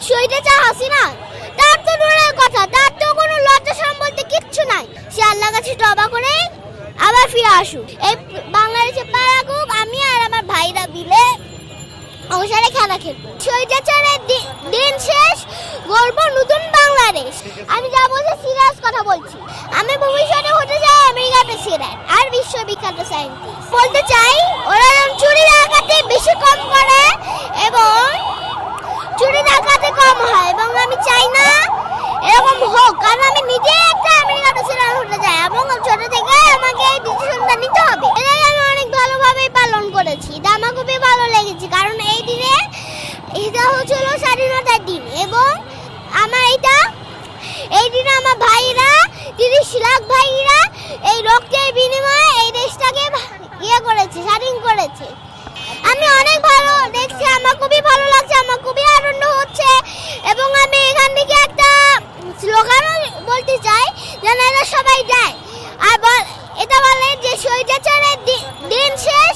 শহীদা হাসিনা তার তো দূরের কথা, তার তো কোনো লজ্জা শরম বলতে কিচ্ছু নাই। সে আল্লাহর কাছে তওবা করে আবার ফিরে আসুক। এই বাংলাদেশে পা রাখুক, আমি আর আমার ভাইরা মিলে সংসারে খেলা খেলবো। স্বৈরাচারের দিন শেষ, গর্ব নতুন বাংলাদেশ। আমি যা বলছি সিরিয়াস কথা বলছি। আমি ভবিষ্যতে হতে চাই আমেরিকার প্রেসিডেন্ট আর বিশ্ববিখ্যাত সায়েন্টিস্ট। বলতে চাই ওরা চুরি ডাকাতি বেশি কম করে এবং চুরি ডাকাতি কম হয়, এবং আমি চাই না এরকম হোক, কারণ আমি নিজে একটা আমেরিকার প্রেসিডেন্ট হতে চাই এবং ছোট থেকে আমাকে এই ডিসিশনটা নিতে হবে। এটাই আমি অনেক ভালোভাবে পালন করেছি, এটা আমার খুবই ভালো লেগেছে, কারণ এই দিনে এটা হচ্ছিল স্বাধীনতার দিন এবং আমার এই দিনে আমার ভাইরা 30 লাখ ভাইরা এই রক্তের বিনিময়ে এই দেশটাকে করেছে, স্বাধীন করেছে। আমি অনেক ভালো দেখছি, আমার খুবই ভালো লাগছে, আমার খুবই আনন্দ হচ্ছে এবং আমি এখান থেকে একটা স্লোগানও বলতে চাই যেন এরা সবাই যায় আর এটা বলে যে স্বৈরাচারের দিন শেষ,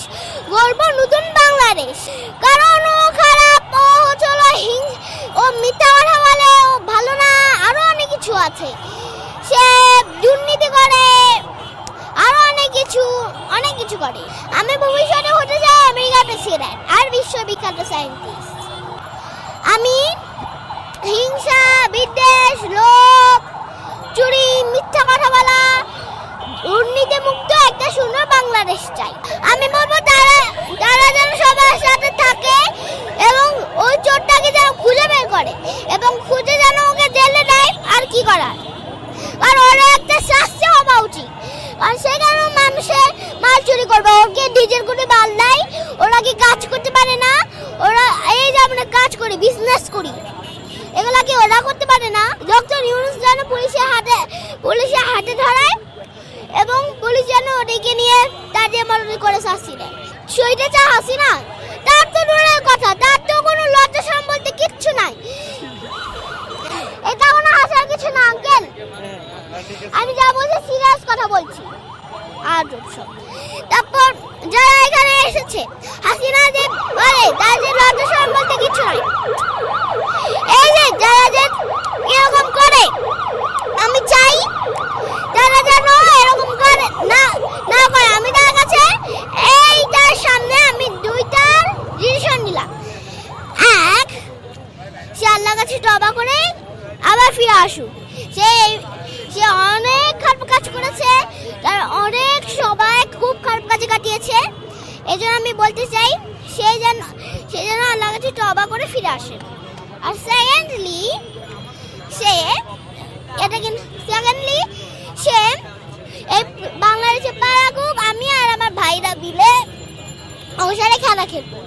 গর্ব নতুন বাংলাদেশ। কারণ ও খারাপ, ও হচ্ছিল ও মিথ্যা কথা বলে, ও ভালো না, আরো অনেক কিছু আছে। সে দুর্নীতি করে, আরো অনেক কিছু করে। আমি ভবিষ্যতে হতে চাই আমেরিকার প্রেসিডেন্ট আর বিশ্ববিখ্যাত সায়েন্টিস্ট। আমি হিংসা, বিদ্বেষ, লোভ, চুরি, মিথ্যা কথা বলা, দুর্নীতি মুক্ত একটা সুন্দর বাংলাদেশ চাই। আমি বলবো তারা যেন সবার সাথে থাকে এবং ওই চোরটাকে যেন খুঁজে বের করে এবং খুঁজে যেন ওকে জেলে দেয়। আর কি করার, আর ওরা একটা শাস্তি হওয়া উচিত। আর সেখানে মানুষের মাল চুরি করবে, ওকে নিজের কোনো মাল নাই, ওরা কি কাজ করতে পারে না? ওরা এই যে আমরা কাজ করি, বিজনেস করি, এগুলা কি ওরা করতে পারে না? ডক্টর ইউনূস যেন পুলিশের হাতে ধরায় এবং পুলিশ যেন ওদেরকে নিয়ে তাদের মরণ করে শাস্তি দেয়। শহীদা হাসিনা তার তো দূরের কথা, তার তো কোনো লজ্জা শরম বলতে কিচ্ছু নাই। এটা কোনো হাসার কিছু না আঙ্কেল, আমি যা বলছি সিরিয়াস কথা বলছি। আর তারপর যারা এখানে এসেছে, হাসিনা যে বলে তার যে লজ্জা শরম বলতে কিছু নাই, এই যে যারা যে এরকম করে, আমি চাই তারা যেন এরকম করে না করে। আমি তার কাছে এইটার সামনে আমি 2টা ডিসিশন নিলাম। এক, সে আল্লাহর কাছে তওবা করে আবার ফিরে আসুক। সে অনেক খারাপ কাজ করেছে, তার অনেক সবাই খুব খারাপ কাজে কাটিয়েছে। এই জন্য আমি বলতে চাই সে যেন আল্লাহর কাছে তওবা করে ফিরে আসে। আর সেকেন্ডলি সে এই বাংলাদেশে পা রাখুক, আমি আর আমার ভাইরা মিলে সংসারে খেলা খেলবো।